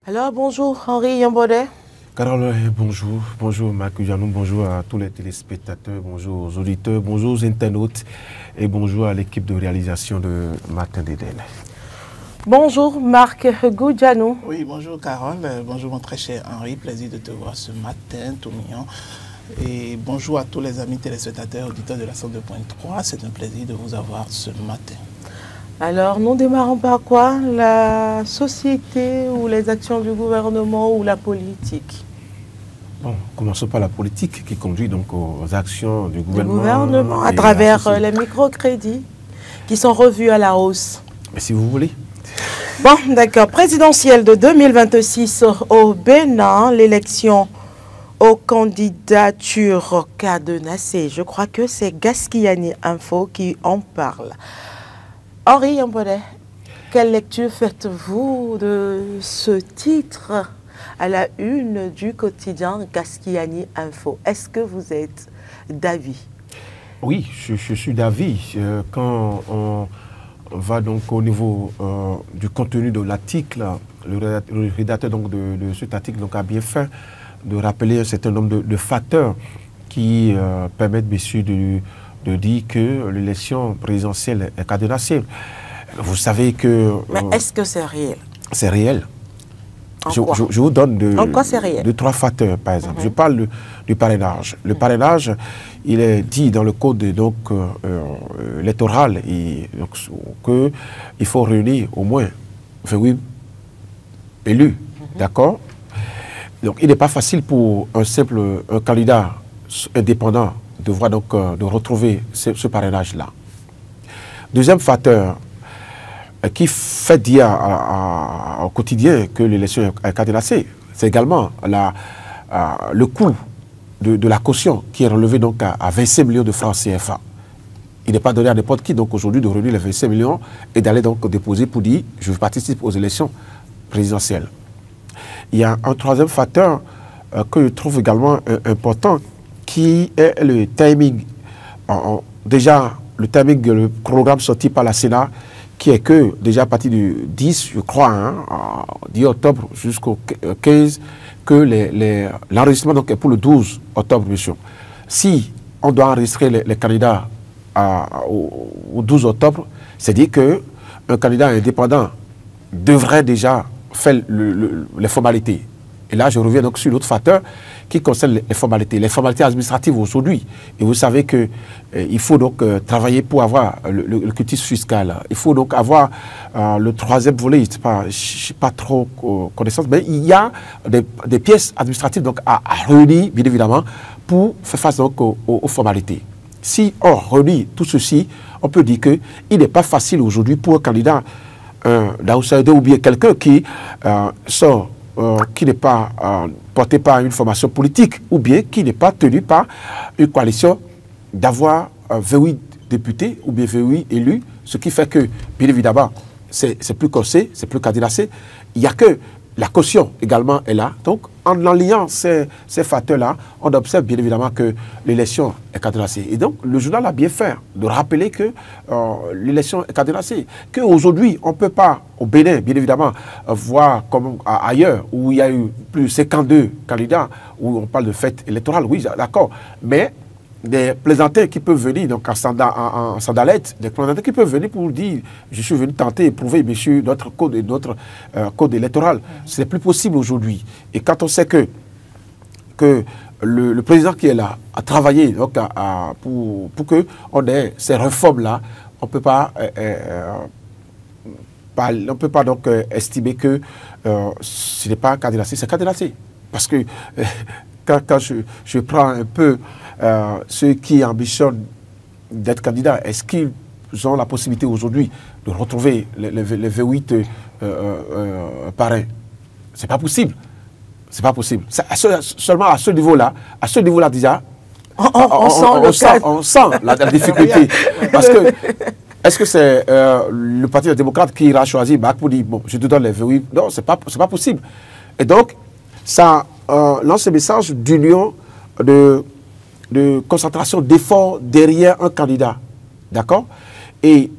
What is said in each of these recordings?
Alors, bonjour Henri Yambode. Carole, bonjour. Bonjour Marc Janou, bonjour à tous les téléspectateurs, bonjour aux auditeurs, bonjour aux internautes et bonjour à l'équipe de réalisation de Matin d'Éden. Bonjour Marc Goudjanou. Oui, bonjour Carole, bonjour mon très cher Henri, plaisir de te voir ce matin, tout mignon. Et bonjour à tous les amis téléspectateurs, auditeurs de la 102.3, c'est un plaisir de vous avoir ce matin. Alors, nous démarrons par quoi? La société ou les actions du gouvernement ou la politique? Bon, commençons par la politique qui conduit donc aux actions du gouvernement. À travers les microcrédits qui sont revus à la hausse. Mais si vous voulez. Bon, d'accord. Présidentielle de 2026 au Bénin, l'élection aux candidatures cadenassées. Je crois que c'est Gaskiani Info qui en parle. Henri Yambode, quelle lecture faites-vous de ce titre à la une du quotidien Gaskiani Info? Est-ce que vous êtes d'avis? Oui, je suis d'avis. Quand on va donc au niveau du contenu de l'article, le rédacteur donc de cet article donc a bien fait de rappeler un certain nombre de facteurs qui permettent, messieurs, de dire que l'élection présidentielle est cadenassée. Vous savez que... Mais est-ce que c'est réel? C'est réel. Je vous donne de trois facteurs, par exemple. Je parle du parrainage. Le parrainage, il est dit dans le code donc, électoral qu'il faut réunir au moins 28 élus. D'accord? Donc, il n'est pas facile pour un candidat indépendant de retrouver ce parrainage-là. Deuxième facteur qui fait dire au quotidien que l'élection est cadenassée, c'est également le coût de la caution qui est relevé donc à 25 millions de francs CFA. Il n'est pas donné à n'importe qui donc aujourd'hui de réunir les 25 millions et d'aller donc déposer pour dire je participe aux élections présidentielles. Il y a un troisième facteur que je trouve également important qui est le timing. Déjà, le timing, le programme sorti par la Sénat, qui est que déjà à partir du 10, je crois, 10 octobre jusqu'au 15, que l'enregistrement donc est pour le 12 octobre, monsieur. Si on doit enregistrer les candidats au 12 octobre, c'est-à-dire qu'un candidat indépendant devrait déjà faire les formalités. Et là, je reviens donc sur l'autre facteur qui concerne les formalités administratives aujourd'hui. Et vous savez qu'il faut donc travailler pour avoir le quitus fiscal. Il faut donc avoir le troisième volet. Je n'ai pas trop connaissance, mais il y a des pièces administratives donc, à réunir, bien évidemment, pour faire face donc, aux formalités. Si on réunit tout ceci, on peut dire qu'il n'est pas facile aujourd'hui pour un candidat d'outsider ou bien quelqu'un qui sort qui n'est pas porté par une formation politique ou bien qui n'est pas tenu par une coalition d'avoir 28 députés ou bien 28 élus, ce qui fait que, bien évidemment, c'est plus corsé, c'est plus cadenassé. Il n'y a que la caution également est là. Donc, en alliant ces facteurs-là, on observe bien évidemment que l'élection est cadenassée. Et donc, le journal a bien fait de rappeler que l'élection est cadenassée. Qu'aujourd'hui, on ne peut pas, au Bénin, bien évidemment, voir comme ailleurs, où il y a eu plus de 52 candidats, où on parle de fête électorale, oui, d'accord. Mais des plaisantins qui peuvent venir donc en sandalette, des plaisantins qui peuvent venir pour dire je suis venu tenter et prouver, monsieur, notre code et notre code électoral. Ce n'est plus possible aujourd'hui. Et quand on sait que le président qui est là a travaillé donc, pour qu'on ait ces réformes-là, on ne peut pas donc estimer que ce n'est pas cadenassé. C'est cadenassé. Parce que quand je prends un peu ceux qui ambitionnent d'être candidats, est-ce qu'ils ont la possibilité aujourd'hui de retrouver les 28 parrains? C'est pas possible. C'est pas possible. Seulement à ce niveau-là déjà, on sent la difficulté. Parce que est-ce que c'est le Parti démocrate qui ira choisir pour dire bon, je te donne les 28? Non, c'est pas possible. Et donc, ça lance un message d'union, de concentration, d'effort derrière un candidat. D'accord? Et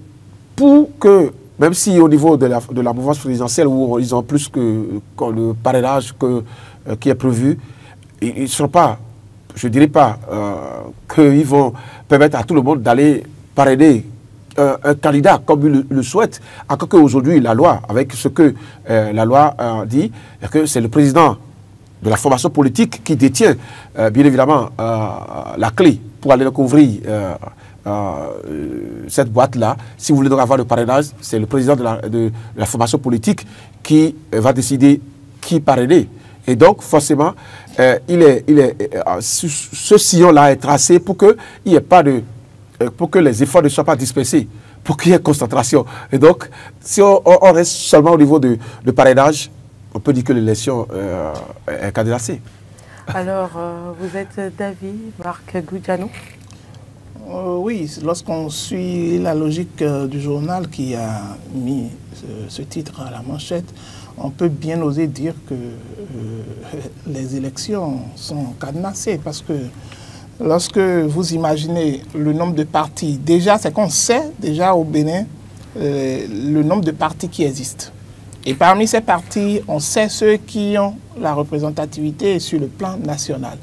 pour que même si au niveau de la mouvance présidentielle, où ils ont plus que le parrainage qui est prévu, ils ne sont pas, je ne dirais pas qu'ils vont permettre à tout le monde d'aller parrainer un candidat comme il le souhaite, alors qu'aujourd'hui, la loi, avec ce que la loi dit, que c'est le président de la formation politique qui détient, bien évidemment, la clé pour aller couvrir cette boîte-là. Si vous voulez donc avoir le parrainage, c'est le président de la formation politique qui va décider qui parrainer. Et donc, forcément, ce sillon-là est tracé pour qu'il n'y ait pas de... pour que les efforts ne soient pas dispersés, pour qu'il y ait concentration. Et donc, si on reste seulement au niveau de parrainage, on peut dire que l'élection est cadenassée. Alors, vous êtes David, Marc Goudjanou? Oui, lorsqu'on suit la logique du journal qui a mis ce titre à la manchette, on peut bien oser dire que les élections sont cadenassées parce que lorsque vous imaginez le nombre de partis, déjà c'est qu'on sait déjà au Bénin le nombre de partis qui existent. Et parmi ces partis, on sait ceux qui ont la représentativité sur le plan national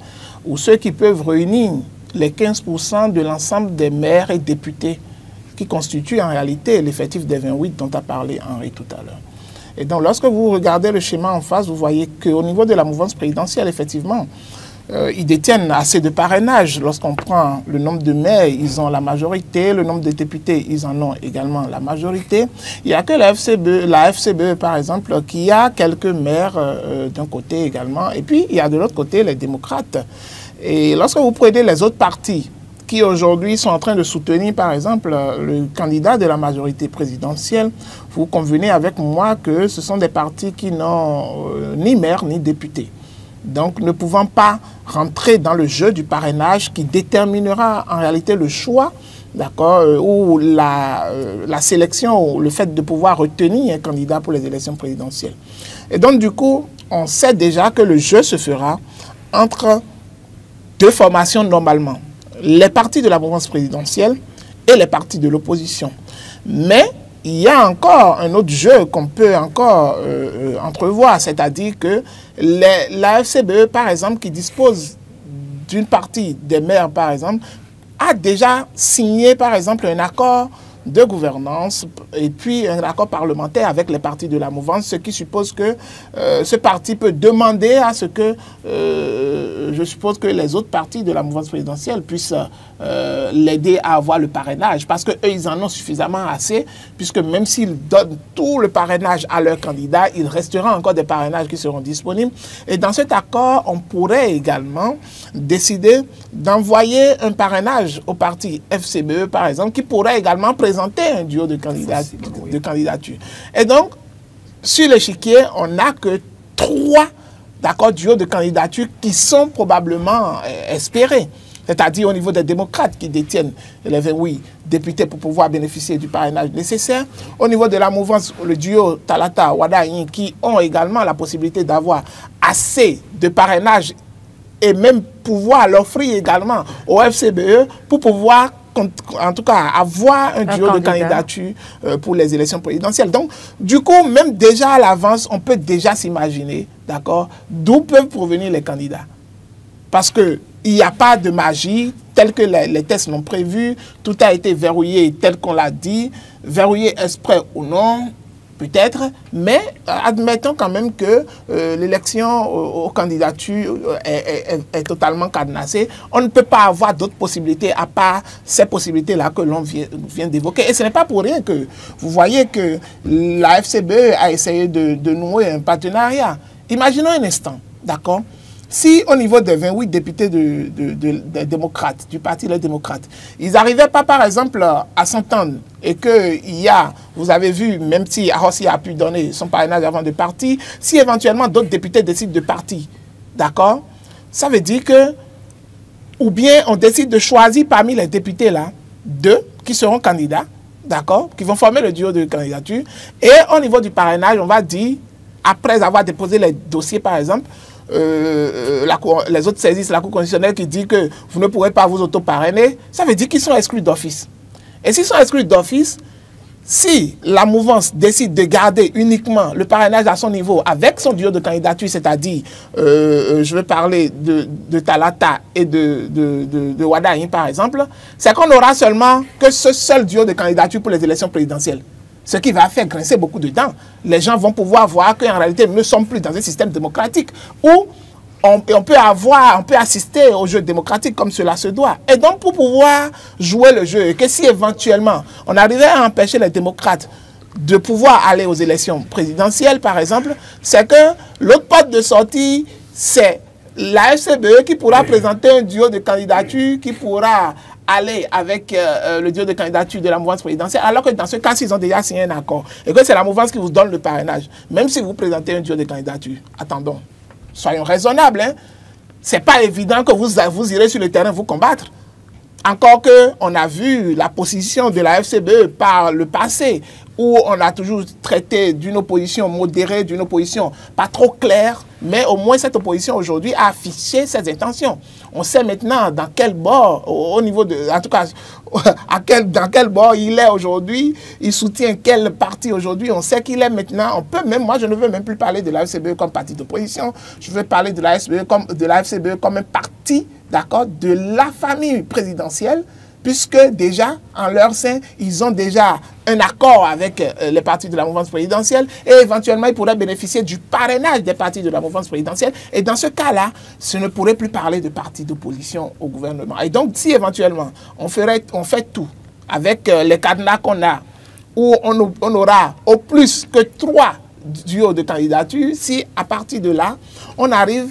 ou ceux qui peuvent réunir les 15% de l'ensemble des maires et députés qui constituent en réalité l'effectif des 28 dont a parlé Henri tout à l'heure. Et donc, lorsque vous regardez le schéma en face, vous voyez qu'au niveau de la mouvance présidentielle, effectivement, ils détiennent assez de parrainage. Lorsqu'on prend le nombre de maires, ils ont la majorité. Le nombre de députés, ils en ont également la majorité. Il n'y a que la FCBE, par exemple, qui a quelques maires d'un côté également. Et puis, il y a de l'autre côté les démocrates. Et lorsque vous prenez les autres partis qui aujourd'hui sont en train de soutenir, par exemple, le candidat de la majorité présidentielle, vous convenez avec moi que ce sont des partis qui n'ont ni maire ni député. Donc, ne pouvant pas rentrer dans le jeu du parrainage qui déterminera en réalité le choix, d'accord, ou la sélection, ou le fait de pouvoir retenir un candidat pour les élections présidentielles. Et donc, du coup, on sait déjà que le jeu se fera entre deux formations normalement. Les partis de la mouvance présidentielle et les partis de l'opposition. Mais il y a encore un autre jeu qu'on peut encore entrevoir, c'est-à-dire que la FCBE, par exemple, qui dispose d'une partie des maires, par exemple, a déjà signé, par exemple, un accord de gouvernance et puis un accord parlementaire avec les partis de la mouvance, ce qui suppose que ce parti peut demander à ce que, je suppose que les autres partis de la mouvance présidentielle puissent l'aider à avoir le parrainage, parce qu'eux, ils en ont suffisamment assez, puisque même s'ils donnent tout le parrainage à leurs candidats, il restera encore des parrainages qui seront disponibles. Et dans cet accord, on pourrait également décider d'envoyer un parrainage au parti FCBE, par exemple, qui pourrait également présenter un duo de candidature. Et donc, sur l'échiquier, on n'a que 3 duos de candidature qui sont probablement espérés. C'est-à-dire au niveau des démocrates qui détiennent les 28 députés pour pouvoir bénéficier du parrainage nécessaire. Au niveau de la mouvance, le duo Talata-Wadaïn qui ont également la possibilité d'avoir assez de parrainage et même pouvoir l'offrir également au FCBE pour pouvoir, en tout cas, avoir un duo de candidature pour les élections présidentielles. Donc, du coup, même déjà à l'avance, on peut déjà s'imaginer, d'accord, d'où peuvent provenir les candidats. Parce qu'il n'y a pas de magie, tel que les tests l'ont prévu, tout a été verrouillé tel qu'on l'a dit, verrouillé exprès ou non, peut-être, mais admettons quand même que l'élection aux candidatures est totalement cadenassée. On ne peut pas avoir d'autres possibilités à part ces possibilités-là que l'on vient d'évoquer. Et ce n'est pas pour rien que vous voyez que la FCBE a essayé de nouer un partenariat. Imaginons un instant, d'accord? Si au niveau des 28 députés des démocrates, du parti des démocrates, ils n'arrivaient pas par exemple à s'entendre et qu'il y a, vous avez vu, même si Arossi a pu donner son parrainage avant de partir, si éventuellement d'autres députés décident de partir, d'accord, ça veut dire que, ou bien on décide de choisir parmi les députés là, 2 qui seront candidats, d'accord, qui vont former le duo de candidature, et au niveau du parrainage, on va dire, après avoir déposé les dossiers par exemple, les autres saisissent la Cour constitutionnelle qui dit que vous ne pourrez pas vous auto-parrainer, ça veut dire qu'ils sont exclus d'office. Et s'ils sont exclus d'office, si la mouvance décide de garder uniquement le parrainage à son niveau avec son duo de candidature, c'est-à-dire, je vais parler de Talata et de Wadaïn par exemple, c'est qu'on n'aura seulement que ce seul duo de candidature pour les élections présidentielles. Ce qui va faire grincer beaucoup de dents. Les gens vont pouvoir voir qu'en réalité, nous ne sommes plus dans un système démocratique où on peut assister au jeu démocratique comme cela se doit. Et donc, pour pouvoir jouer le jeu, et que si éventuellement on arrivait à empêcher les démocrates de pouvoir aller aux élections présidentielles, par exemple, c'est que l'autre porte de sortie, c'est la FCBE qui pourra présenter un duo de candidature qui pourra aller avec le duo de candidature de la mouvance présidentielle, alors que dans ce cas, ils ont déjà signé un accord, et que c'est la mouvance qui vous donne le parrainage. Même si vous présentez un duo de candidature, attendons. Soyons raisonnables, hein. Ce n'est pas évident que vous irez sur le terrain vous combattre. Encore qu'on a vu la position de la FCBE par le passé, où on a toujours traité d'une opposition modérée, d'une opposition pas trop claire, mais au moins cette opposition aujourd'hui a affiché ses intentions. On sait maintenant dans quel bord, au niveau de, en tout cas, dans quel bord il est aujourd'hui, il soutient quel parti aujourd'hui, on sait qu'il est maintenant, on peut même, moi je ne veux même plus parler de la FCBE comme parti d'opposition, je veux parler de la FCBE comme un parti, d'accord, de la famille présidentielle, puisque déjà, en leur sein, ils ont déjà un accord avec les partis de la mouvance présidentielle et éventuellement, ils pourraient bénéficier du parrainage des partis de la mouvance présidentielle. Et dans ce cas-là, ce ne pourrait plus parler de partis d'opposition au gouvernement. Et donc, si éventuellement, on fait tout avec les cadenas qu'on a, où on aura au plus que 3 duos de candidature, si à partir de là, on arrive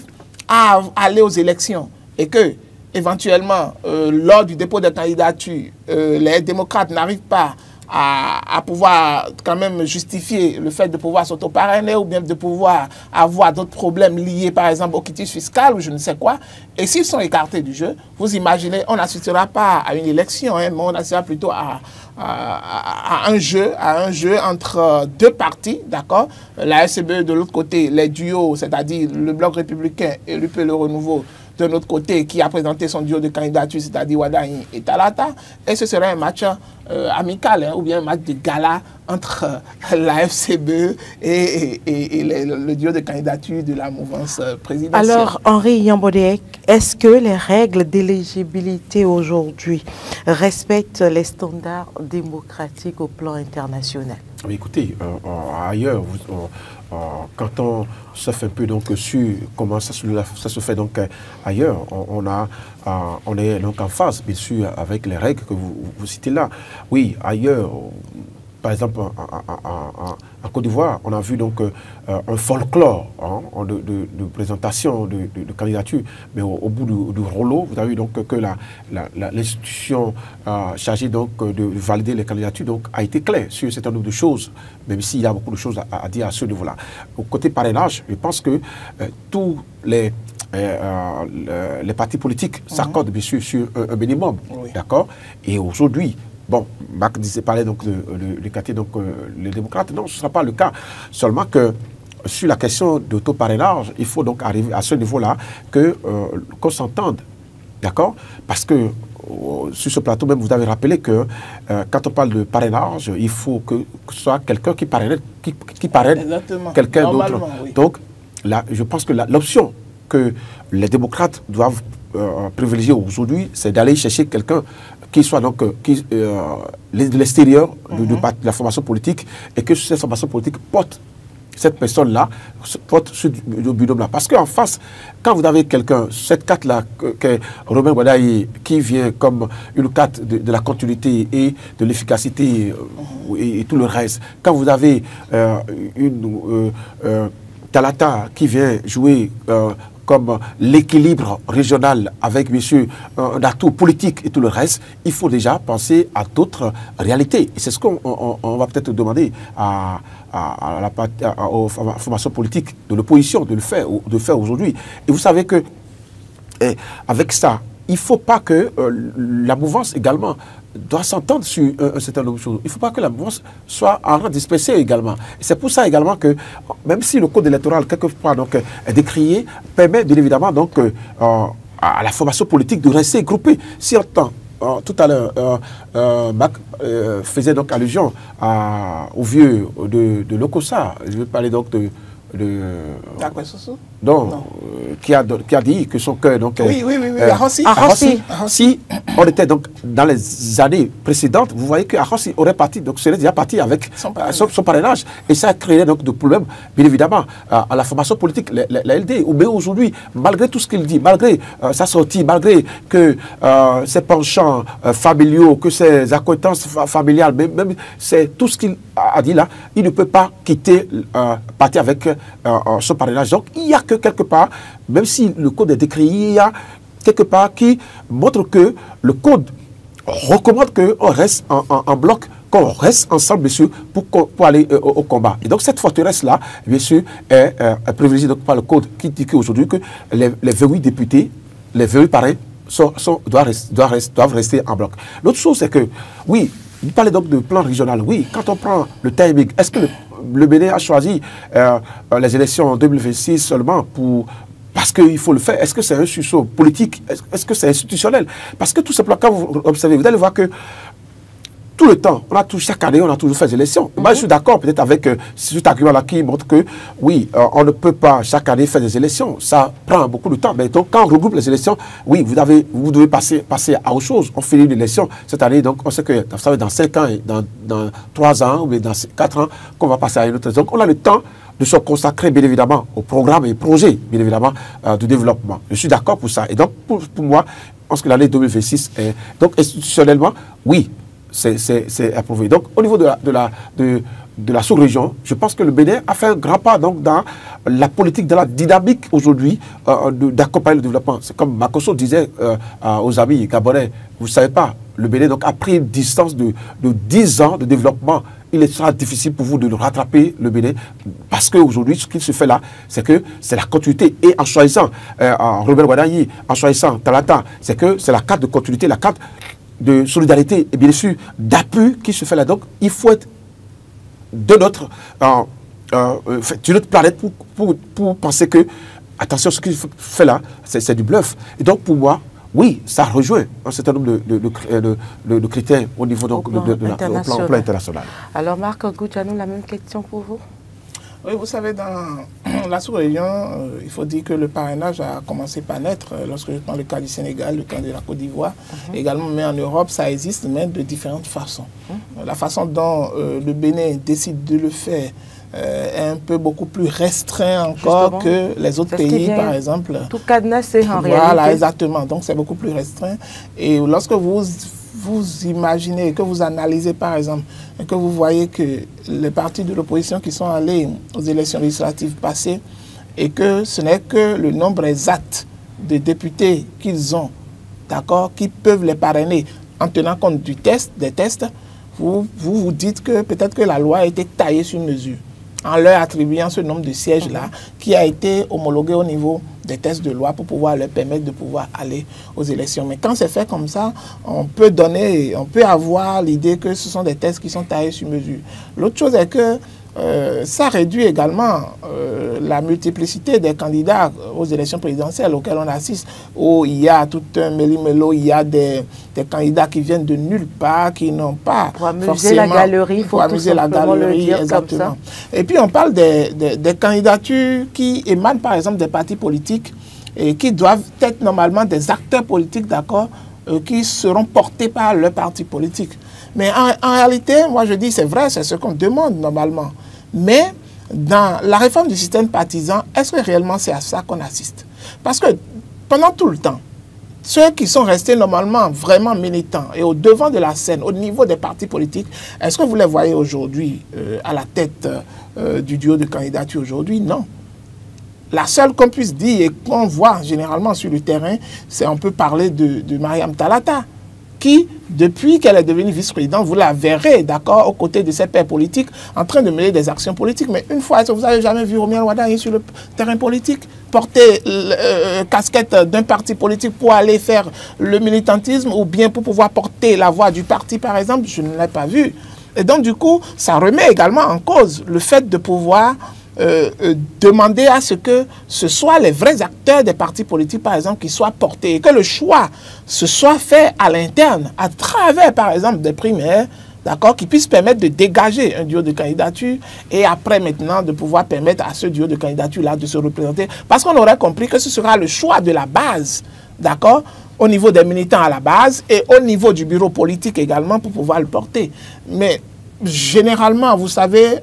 à aller aux élections et que éventuellement, lors du dépôt de candidature, les démocrates n'arrivent pas à pouvoir quand même justifier le fait de pouvoir s'auto-parrainer ou bien de pouvoir avoir d'autres problèmes liés, par exemple, au quitus fiscal ou je ne sais quoi. Et s'ils sont écartés du jeu, vous imaginez, on n'assistera pas à une élection, hein, mais on assistera plutôt à un jeu entre 2 partis, d'accord? La FCBE de l'autre côté, les duos, c'est-à-dire le Bloc républicain et l'UP Le Renouveau, de notre côté, qui a présenté son duo de candidature, c'est-à-dire Wadaïn et Talata. Et ce serait un match amical, hein, ou bien un match de gala entre la FCBE et le duo de candidature de la mouvance présidentielle. Alors, Henri Yambodé, est-ce que les règles d'éligibilité aujourd'hui respectent les standards démocratiques au plan international? Écoutez, ailleurs, quand on se fait un peu donc sur comment ça se fait donc ailleurs, on est donc en phase bien sûr avec les règles que vous citez là. Oui, ailleurs, par exemple en Côte d'Ivoire, on a vu donc un folklore de présentation de candidature, mais au bout du rouleau, vous avez vu donc que l'institution chargée donc de valider les candidatures donc a été claire sur un certain nombre de choses, même s'il y a beaucoup de choses à dire à ce niveau-là. Au côté parrainage, je pense que tous les partis politiques s'accordent bien sûr sur un minimum, oui. D'accord. Et aujourd'hui, bon, Marc parlait donc du quartier, donc les démocrates, non, ce ne sera pas le cas. Seulement que sur la question d'autoparrainage, il faut donc arriver à ce niveau-là qu'on s'entende, d'accord? Parce que sur ce plateau même, vous avez rappelé que quand on parle de parrainage, il faut que ce soit quelqu'un qui parraine quelqu'un d'autre. Oui. Donc, là, je pense que l'option que les démocrates doivent privilégier aujourd'hui, c'est d'aller chercher quelqu'un qui soit donc de l'extérieur de la formation politique et que cette formation politique porte cette personne-là, porte ce binôme-là. Parce qu'en face, quand vous avez quelqu'un, cette carte-là, Romain Wadaï, qui vient comme une carte de la continuité et de l'efficacité et tout le reste, quand vous avez Talata qui vient jouer comme l'équilibre régional avec, bien sûr, un atout politique et tout le reste, il faut déjà penser à d'autres réalités. Et c'est ce qu'on va peut-être demander aux formations politiques de l'opposition de faire aujourd'hui. Et vous savez que, avec ça, il ne faut pas que la mouvance également doit s'entendre sur un certain nombre de choses. Il ne faut pas que la mouvance soit en rang dispersé également. C'est pour ça également que, même si le code électoral, quelquefois, donc, est décrié, permet bien évidemment donc, à la formation politique de rester groupée. Si on tout à l'heure, Mac faisait donc allusion au vieux de Lokossa. Je veux parler donc de qui a dit que son cœur donc si on était donc dans les années précédentes, vous voyez que Arossi aurait parti, donc serait déjà parti avec son parrainage, et ça créerait donc des problèmes bien évidemment à la formation politique, la LD. Mais aujourd'hui, malgré tout ce qu'il dit, malgré sa sortie, malgré que ses penchants familiaux, que ses acquaintances familiales, même c'est tout ce qu'il a dit là, il ne peut pas quitter partir avec son parrainage. Donc il y a que quelque part, même si le code est décrit, il y a quelque part qui montre que le code recommande qu'on reste en bloc, qu'on reste ensemble, bien sûr, pour aller au combat. Et donc cette forteresse-là, bien sûr, est privilégiée donc par le code qui dit qu'aujourd'hui que les 28 députés, les 28 parrains doivent rester en bloc. L'autre chose, c'est que, oui, vous parlez donc de plan régional. Oui, quand on prend le timing, est-ce que le Bénin a choisi les élections en 2026 seulement parce qu'il faut le faire? Est-ce que c'est un sursaut politique? Est-ce que c'est institutionnel? Parce que tout simplement, quand vous observez, vous allez voir que tout le temps, chaque année, on a toujours fait des élections. Moi, je suis d'accord peut-être avec cet argument-là qui montre que, oui, on ne peut pas chaque année faire des élections. Ça prend beaucoup de temps. Mais donc, quand on regroupe les élections, oui, vous devez passer à autre chose. On finit l'élection cette année, donc on sait que ça va dans 5 ans, dans 3 ans, ou dans 4 ans, qu'on va passer à une autre. Donc, on a le temps de se consacrer, bien évidemment, aux programmes et projets, bien évidemment, de développement. Je suis d'accord pour ça. Et donc, pour moi, je pense que l'année 2026 est... Donc, institutionnellement, oui, c'est approuvé. Donc, au niveau de la sous-région, je pense que le Bénin a fait un grand pas donc, dans la politique, dans la dynamique aujourd'hui d'accompagner le développement. C'est comme Makosso disait aux amis gabonais, vous ne savez pas, le Bénin donc, a pris une distance de 10 ans de développement. Il sera difficile pour vous de rattraper le Bénin parce qu'aujourd'hui, ce qu'il se fait là, c'est que c'est la continuité. Et en choisissant Robert Wadayi, en choisissant Talata, c'est que c'est la carte de continuité, la carte de solidarité et bien sûr d'appui qui se fait là. Donc, il faut être de notre planète pour penser que, attention, ce qu'il fait là, c'est du bluff. Et donc, pour moi, oui, ça rejoint un certain nombre de critères au niveau donc, au plan international. Alors, Marc Goudjanou, la même question pour vous? Oui, vous savez, dans la sous-région, il faut dire que le parrainage a commencé par naître. Lorsque je prends le cas du Sénégal, le cas de la Côte d'Ivoire, également, mais en Europe, ça existe, mais de différentes façons. La façon dont le Bénin décide de le faire est un peu beaucoup plus restreint encore que les autres pays, par exemple. Tout cadenassé en réalité. Voilà, exactement. Donc, c'est beaucoup plus restreint. Et lorsque vous imaginez, que vous analysez par exemple, et que vous voyez que les partis de l'opposition qui sont allés aux élections législatives passées et que ce n'est que le nombre exact de députés qu'ils ont, d'accord, qui peuvent les parrainer en tenant compte des tests, vous dites que peut-être que la loi a été taillée sur mesure en leur attribuant ce nombre de sièges-là qui a été homologué au niveau des tests de loi pour pouvoir leur permettre de pouvoir aller aux élections. Mais quand c'est fait comme ça, on peut avoir l'idée que ce sont des tests qui sont taillés sur mesure. L'autre chose est que ça réduit également la multiplicité des candidats aux élections présidentielles auxquelles on assiste, où il y a tout un méli-mélo, il y a des candidats qui viennent de nulle part, qui n'ont pas pour amuser la galerie, il faut amuser la galerie, le dire exactement. Comme ça. Et puis on parle des candidatures qui émanent par exemple des partis politiques et qui doivent être normalement des acteurs politiques, d'accord, qui seront portés par leur parti politique. Mais en réalité, moi je dis c'est vrai, c'est ce qu'on demande normalement. Mais dans la réforme du système partisan, est-ce que réellement c'est à ça qu'on assiste? Parce que pendant tout le temps, ceux qui sont restés normalement vraiment militants et au devant de la scène, au niveau des partis politiques, est-ce que vous les voyez aujourd'hui à la tête du duo de candidature aujourd'hui? Non. La seule qu'on puisse dire et qu'on voit généralement sur le terrain, c'est on peut parler de Mariam Talata, qui, depuis qu'elle est devenue vice-présidente, vous la verrez, d'accord, aux côtés de ses pairs politiques, en train de mener des actions politiques. Mais une fois, est-ce que vous n'avez jamais vu Romiel Wadayi sur le terrain politique porter casquette d'un parti politique pour aller faire le militantisme ou bien pour pouvoir porter la voix du parti, par exemple? Je ne l'ai pas vu. Et donc, du coup, ça remet également en cause le fait de pouvoir demander à ce que ce soit les vrais acteurs des partis politiques, par exemple, qui soient portés, et que le choix se soit fait à l'interne, à travers, par exemple, des primaires, d'accord, qui puissent permettre de dégager un duo de candidature et après maintenant de pouvoir permettre à ce duo de candidature-là de se représenter. Parce qu'on aurait compris que ce sera le choix de la base, d'accord, au niveau des militants à la base et au niveau du bureau politique également pour pouvoir le porter. Mais généralement, vous savez,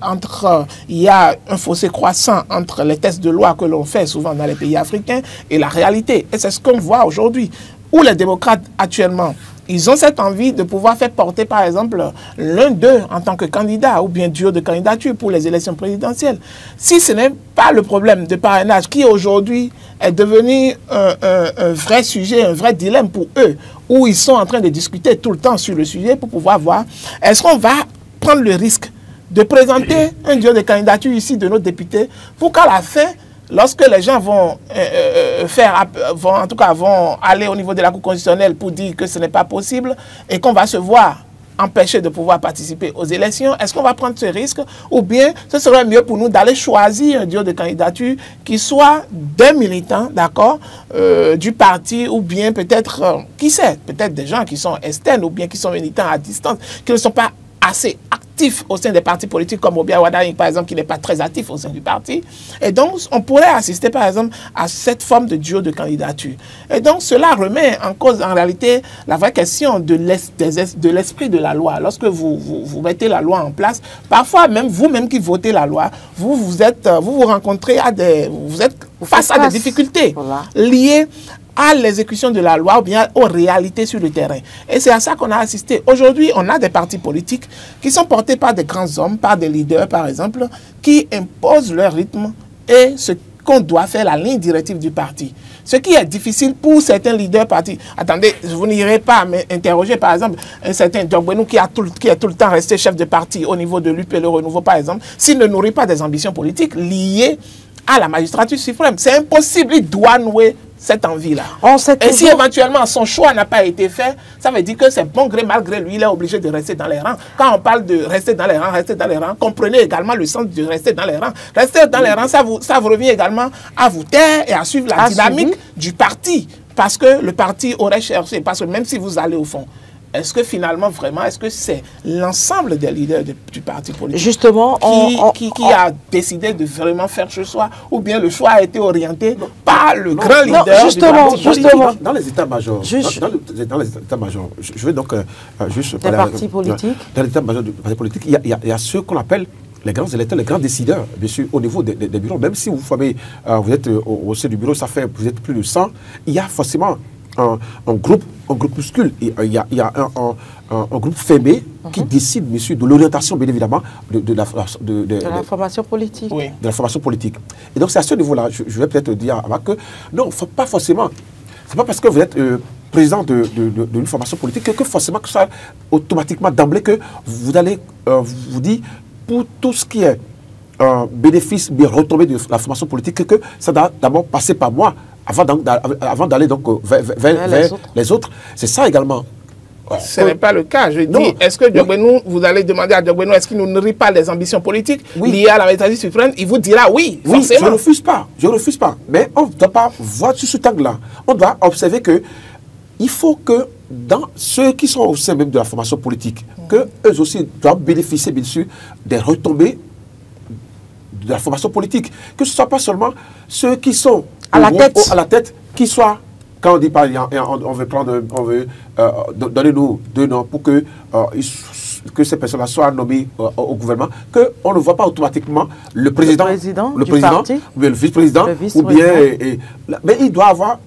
il y a un fossé croissant entre les tests de loi que l'on fait souvent dans les pays africains et la réalité. Et c'est ce qu'on voit aujourd'hui, où les démocrates actuellement, ils ont cette envie de pouvoir faire porter, par exemple, l'un d'eux en tant que candidat ou bien duo de candidature pour les élections présidentielles. Si ce n'est pas le problème de parrainage qui aujourd'hui est devenu un vrai sujet, un vrai dilemme pour eux, où ils sont en train de discuter tout le temps sur le sujet pour pouvoir voir, est-ce qu'on va prendre le risque de présenter un duo de candidature ici de nos députés pour qu'à la fin, lorsque les gens vont vont aller au niveau de la Cour constitutionnelle pour dire que ce n'est pas possible et qu'on va se voir empêché de pouvoir participer aux élections, est-ce qu'on va prendre ce risque ou bien ce serait mieux pour nous d'aller choisir un duo de candidature qui soit des militants, d'accord, du parti ou bien peut-être, qui sait, peut-être des gens qui sont externes ou bien qui sont militants à distance, qui ne sont pas assez actifs au sein des partis politiques comme Obia Wadaing, par exemple, qui n'est pas très actif au sein du parti. Et donc, on pourrait assister, par exemple, à cette forme de duo de candidature. Et donc, cela remet en cause, en réalité, la vraie question de l'esprit de la loi. Lorsque vous mettez la loi en place, parfois, même vous-même qui votez la loi, vous rencontrez vous êtes face à des difficultés liées à l'exécution de la loi ou bien aux réalités sur le terrain. Et c'est à ça qu'on a assisté. Aujourd'hui, on a des partis politiques qui sont portés par des grands hommes, par des leaders, par exemple, qui imposent leur rythme et ce qu'on doit faire, la ligne directive du parti. Ce qui est difficile pour certains leaders partis. Attendez, vous n'irez pas m'interroger, par exemple, un certain Diogbenou qui est tout le temps resté chef de parti au niveau de l'UP Le Renouveau, par exemple, s'il ne nourrit pas des ambitions politiques liées à la magistrature suprême. C'est impossible, il doit nouer cette envie-là. Et si éventuellement son choix n'a pas été fait, ça veut dire que c'est bon gré, malgré lui, il est obligé de rester dans les rangs. Quand on parle de rester dans les rangs, comprenez également le sens de rester dans les rangs. Rester dans les rangs, ça vous revient également à vous taire et à suivre la dynamique du parti. Parce que le parti aurait cherché, parce que même si vous allez au fond, est-ce que finalement, vraiment, est-ce que c'est l'ensemble des leaders du parti politique justement, qui a décidé de vraiment faire ce choix, ou bien le choix a été orienté par le grand leader justement, dans les états-majors, dans les états-majors, je vais donc juste parler des partis politiques. Dans les états-majors du parti politique, il y a ceux qu'on appelle les grands électeurs, les grands décideurs, bien sûr, au niveau des bureaux. Même si vous êtes au sein du bureau, vous êtes plus de 100, il y a forcément un groupuscule, il y a un groupe fermé qui décide, monsieur, de l'orientation, bien évidemment, de la formation politique. Oui. De la formation politique. Et donc, c'est à ce niveau-là, je vais peut-être dire que non, faut pas forcément, c'est pas parce que vous êtes président d'une formation politique que forcément que ça automatiquement d'emblée que vous allez vous dire pour tout ce qui est bénéfice, bien retombé de la formation politique, que ça doit d'abord passer par moi avant d'aller donc vers les autres. C'est ça également. Ce n'est pas le cas. Je dis, est-ce que Diogbenou, vous allez demander à Diogbenou, est-ce qu'il ne nourrit pas les ambitions politiques liées à la magistrature suprême? Il vous dira oui, forcément. Je ne refuse pas. Mais on ne doit pas voir sur cet angle-là. On doit observer que il faut que dans ceux qui sont au sein même de la formation politique, qu'eux aussi doivent bénéficier, bien sûr, des retombées de la formation politique. Que ce ne soit pas seulement ceux qui sont à la tête, qui soient, quand on dit pas, on veut donner-nous 2 noms pour que ces personnes-là soient nommées au gouvernement, qu'on ne voit pas automatiquement le président ou bien le vice-président, ou bien... mais il doit avoir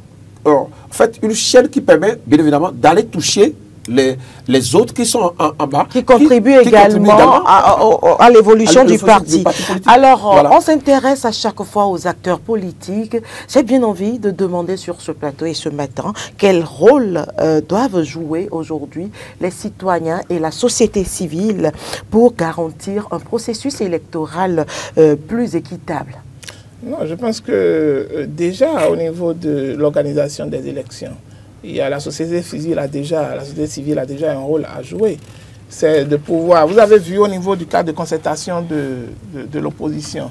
en fait une chaîne qui permet, bien évidemment, d'aller toucher les autres qui sont en bas. Qui contribuent également à l'évolution du parti. Alors, on s'intéresse à chaque fois aux acteurs politiques. J'ai bien envie de demander sur ce plateau et ce matin, quel rôle doivent jouer aujourd'hui les citoyens et la société civile pour garantir un processus électoral plus équitable? Non, je pense que déjà au niveau de l'organisation des élections, la société civile a déjà un rôle à jouer. C'est de pouvoir... Vous avez vu au niveau du cadre de concertation de l'opposition,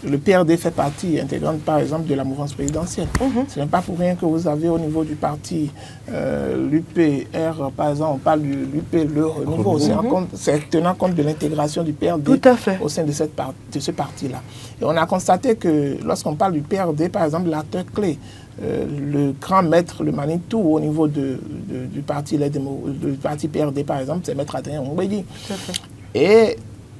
le PRD fait partie intégrante, par exemple, de la mouvance présidentielle. Ce n'est pas pour rien que vous avez au niveau du parti l'UPR, par exemple, on parle de l'UP, le renouveau. C'est tenant compte de l'intégration du PRD au sein de ce parti-là. Et on a constaté que lorsqu'on parle du PRD, par exemple, l'acteur clé, le grand maître, le Manitou, au niveau du parti PRD, par exemple, c'est Maître Adrien Ngouédi. Et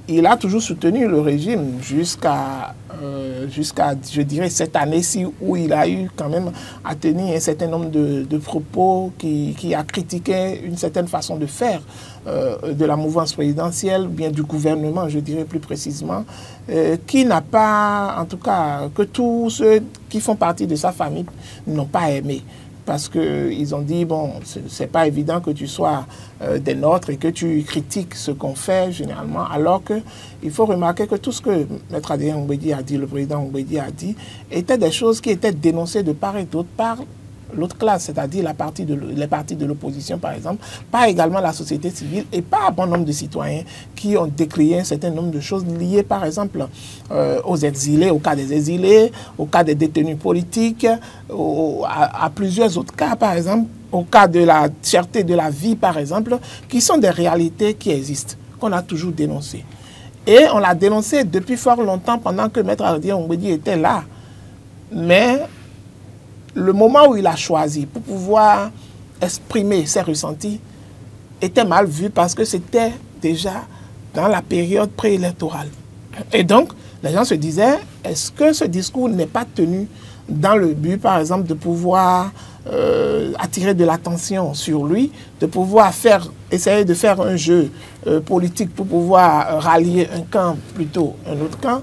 il a toujours soutenu le régime jusqu'à, je dirais, cette année-ci où il a eu quand même à tenir un certain nombre de propos qui a critiqué une certaine façon de faire de la mouvance présidentielle, bien du gouvernement, je dirais plus précisément, qui n'a pas, en tout cas, que tous ceux qui font partie de sa famille n'ont pas aimé. Parce qu'ils ont dit, bon, c'est pas évident que tu sois des nôtres et que tu critiques ce qu'on fait généralement, alors qu'il faut remarquer que tout ce que Maître Adrien Ngouédi a dit, le président Ngouédi a dit, étaient des choses qui étaient dénoncées de part et d'autre par l'autre classe, c'est-à-dire les partis de l'opposition, par exemple, pas également la société civile et pas un bon nombre de citoyens qui ont décrié un certain nombre de choses liées, par exemple, aux exilés, au cas des exilés, au cas des détenus politiques, à plusieurs autres cas, par exemple, au cas de la cherté de la vie, par exemple, qui sont des réalités qui existent, qu'on a toujours dénoncées. Et on l'a dénoncé depuis fort longtemps pendant que Maître Adrien Ngouédi était là. Mais le moment où il a choisi pour pouvoir exprimer ses ressentis était mal vu parce que c'était déjà dans la période préélectorale. Et donc, les gens se disaient, est-ce que ce discours n'est pas tenu dans le but, par exemple, de pouvoir attirer de l'attention sur lui, de pouvoir essayer de faire un jeu politique pour pouvoir rallier un camp plutôt un autre camp?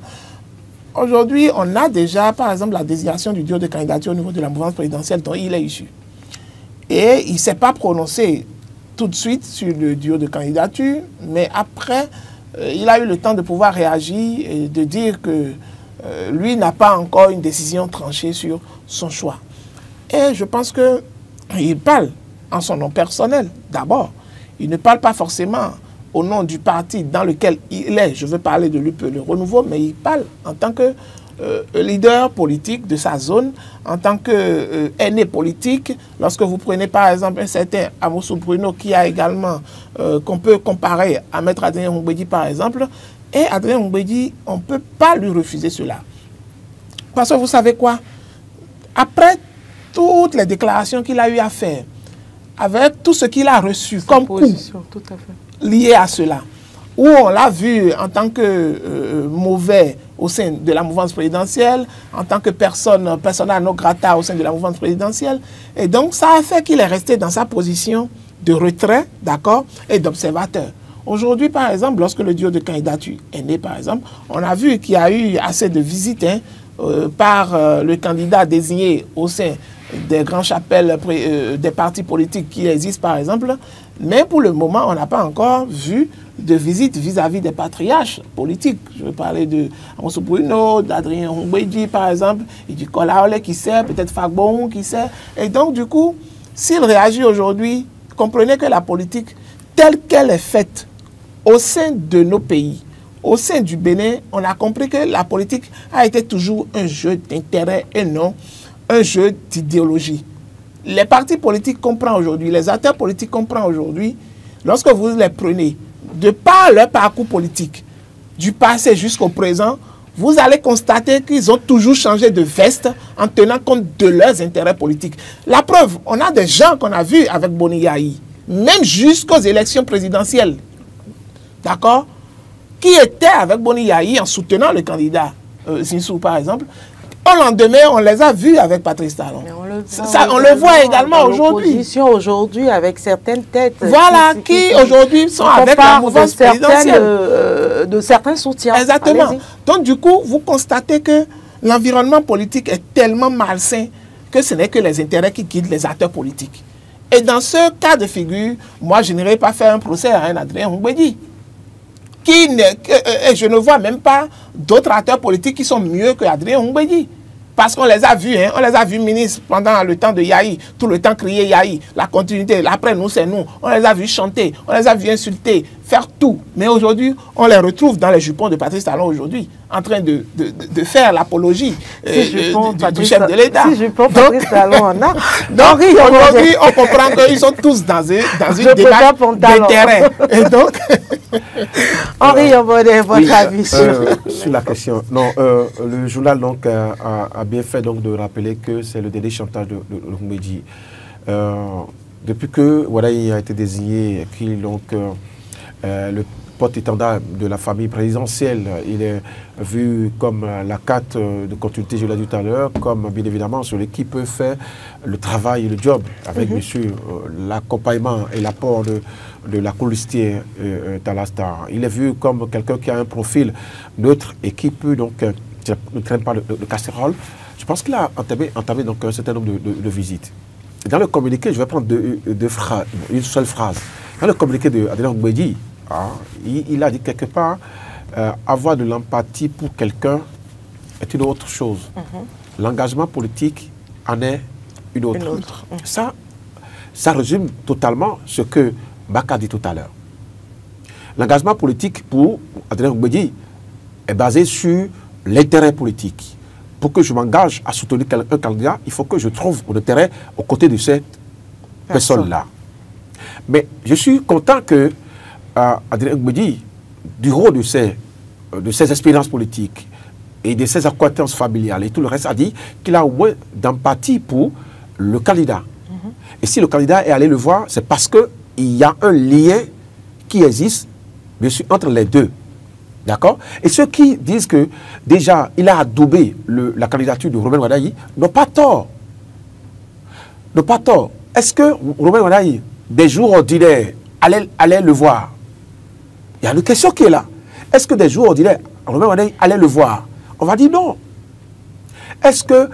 Aujourd'hui, on a déjà, par exemple, la désignation du duo de candidature au niveau de la mouvance présidentielle dont il est issu. Et il ne s'est pas prononcé tout de suite sur le duo de candidature, mais après, il a eu le temps de pouvoir réagir et de dire que lui n'a pas encore une décision tranchée sur son choix. Et je pense qu'il parle en son nom personnel, d'abord. Il ne parle pas forcément au nom du parti dans lequel il est, je veux parler de l'UP, le renouveau, mais il parle en tant que leader politique de sa zone, en tant que aîné politique. Lorsque vous prenez par exemple un certain Amosou Bruno qui a également, qu'on peut comparer à Maître Adrien Ngouédi par exemple, et Adrien Ngouédi, on ne peut pas lui refuser cela. Parce que vous savez quoi? Après toutes les déclarations qu'il a eu à faire, avec tout ce qu'il a reçu comme coup, tout à fait lié à cela, où on l'a vu en tant que mauvais au sein de la mouvance présidentielle, en tant que persona non grata au sein de la mouvance présidentielle. Et donc, ça a fait qu'il est resté dans sa position de retrait, d'accord, et d'observateur. Aujourd'hui, par exemple, lorsque le duo de candidature est né, par exemple, on a vu qu'il y a eu assez de visites par le candidat désigné au sein des grandes chapelles des partis politiques qui existent, par exemple. Mais pour le moment, on n'a pas encore vu de visite vis-à-vis des patriarches politiques. Je veux parler de Amosou Bruno, d'Adrien Ngouédi, par exemple, et du Kolaole qui sait, peut-être Fagbon qui sait. Et donc, du coup, s'il réagit aujourd'hui, comprenez que la politique, telle qu'elle est faite au sein de nos pays, au sein du Bénin, on a compris que la politique a été toujours un jeu d'intérêt et non un jeu d'idéologie. Les partis politiques comprennent aujourd'hui, les acteurs politiques comprennent aujourd'hui, lorsque vous les prenez, de par leur parcours politique, du passé jusqu'au présent, vous allez constater qu'ils ont toujours changé de veste en tenant compte de leurs intérêts politiques. La preuve, on a des gens qu'on a vus avec Boni Yahi, même jusqu'aux élections présidentielles, d'accord, qui étaient avec Boni Yahi en soutenant le candidat Zinsou, par exemple. Au lendemain, on les a vus avec Patrice Talon. On le voit également aujourd'hui. Aujourd'hui, avec certaines têtes. Voilà, qui aujourd'hui sont avec la mouvance présidentielle. De certains soutiens. Exactement. Donc, du coup, vous constatez que l'environnement politique est tellement malsain que ce n'est que les intérêts qui guident les acteurs politiques. Et dans ce cas de figure, moi, je n'irai pas faire un procès à un Adrien Ngouédi. Je ne vois même pas d'autres acteurs politiques qui sont mieux que Adrien Ngouédi. parce qu'on les a vus, hein, on les a vus ministres pendant le temps de Yahi, tout le temps crier Yahi, la continuité, après nous c'est nous, on les a vus chanter, on les a vus insulter, faire tout. Mais aujourd'hui, on les retrouve dans les jupons de Patrice Talon aujourd'hui, en train de faire l'apologie du chef de l'État. Si jupons Patrice Talon en a. Donc aujourd'hui, on comprend qu'ils sont tous dans une débat d'intérêt. Et donc... Henri Yambonnet, votre avis sur la question. Non, le journal donc, a bien fait donc, de rappeler que c'est le dernier chantage de Mbedji. Depuis que Wadayi a été désigné, le porte-étendard de la famille présidentielle, il est vu comme la carte de continuité, je l'ai dit tout à l'heure, comme bien évidemment celui qui peut faire le travail et le job, avec bien sûr l'accompagnement et l'apport de la colistière Talastar. Il est vu comme quelqu'un qui a un profil neutre et qui peut donc ne traîne pas de casserole. Je pense qu'il a entamé donc un certain nombre de visites. Dans le communiqué, je vais prendre une seule phrase. Dans le communiqué d'Adrien Mbedji, il a dit quelque part, avoir de l'empathie pour quelqu'un est une autre chose. L'engagement politique en est une autre. Ça résume totalement ce que Baka dit tout à l'heure. L'engagement politique pour Adrien Mbedji est basé sur l'intérêt politique. Pour que je m'engage à soutenir un candidat, il faut que je trouve un intérêt aux côtés de cette personne-là. Mais je suis content que Adrien Mbedji, du haut de ses expériences politiques et de ses acquaintances familiales et tout le reste, a dit qu'il a au moins d'empathie pour le candidat. Et si le candidat est allé le voir, c'est parce qu'il y a un lien qui existe, bien sûr, entre les deux. D'accord? Et ceux qui disent que déjà il a adoubé la candidature de Romain Wadayi n'ont pas tort. N'ont pas tort. Est-ce que Romain Wadayi, des jours ordinaires, allait le voir? Il y a une question qui est là. Est-ce que des jours ordinaires, Romain Wadayi allait le voir? On va dire non. Est-ce que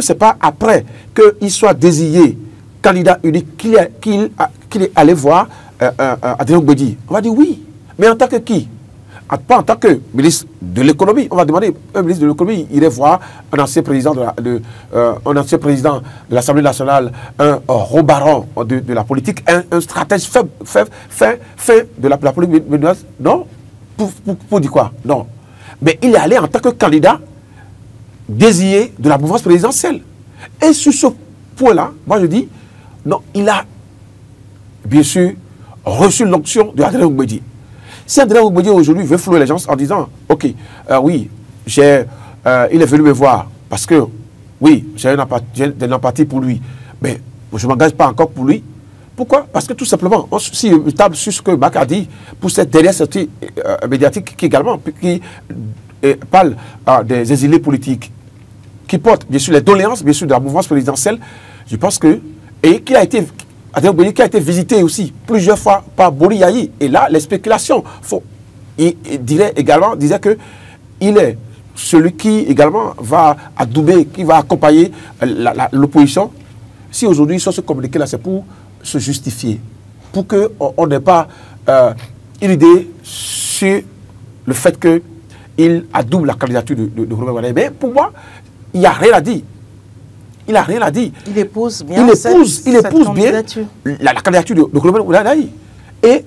c'est pas après qu'il soit désigné candidat unique qu'il est allé voir Adrien Mbedji? On va dire oui. Mais en tant que qui? Pas en tant que ministre de l'économie. On va demander un ministre de l'économie, il irait voir un ancien président de l'Assemblée nationale, un gros baron de la politique, un stratège fait de la politique. Non. Pour dire quoi? Non. Mais il est allé en tant que candidat désigné de la mouvance présidentielle. Et sur ce point-là, moi je dis, non, il a bien sûr reçu l'onction de Adrien Mbedji. Si Adrien Mbedji aujourd'hui veut flouer les gens en disant, ok, oui, il est venu me voir parce que, oui, j'ai de l'empathie pour lui, mais je ne m'engage pas encore pour lui. Pourquoi? Parce que tout simplement, si je table sur ce que Baka a dit, pour cette dernière sortie médiatique qui également parle des exilés politiques, qui porte bien sûr les doléances, bien sûr, de la mouvance présidentielle, je pense que, et qui a été... Adrien Mbedji qui a été visité aussi plusieurs fois par Bori Yahi. Et là, les spéculations, il disait qu'il est celui qui également va adouber, qui va accompagner l'opposition. Si aujourd'hui, sur ce communiqué-là, c'est pour se justifier, pour qu'on n'ait pas une idée sur le fait qu'il adoube la candidature de Romain Wadayi. Mais pour moi, il n'y a rien à dire. Il n'a rien à dire. Il épouse bien bien la candidature de Romain Wadayi. Et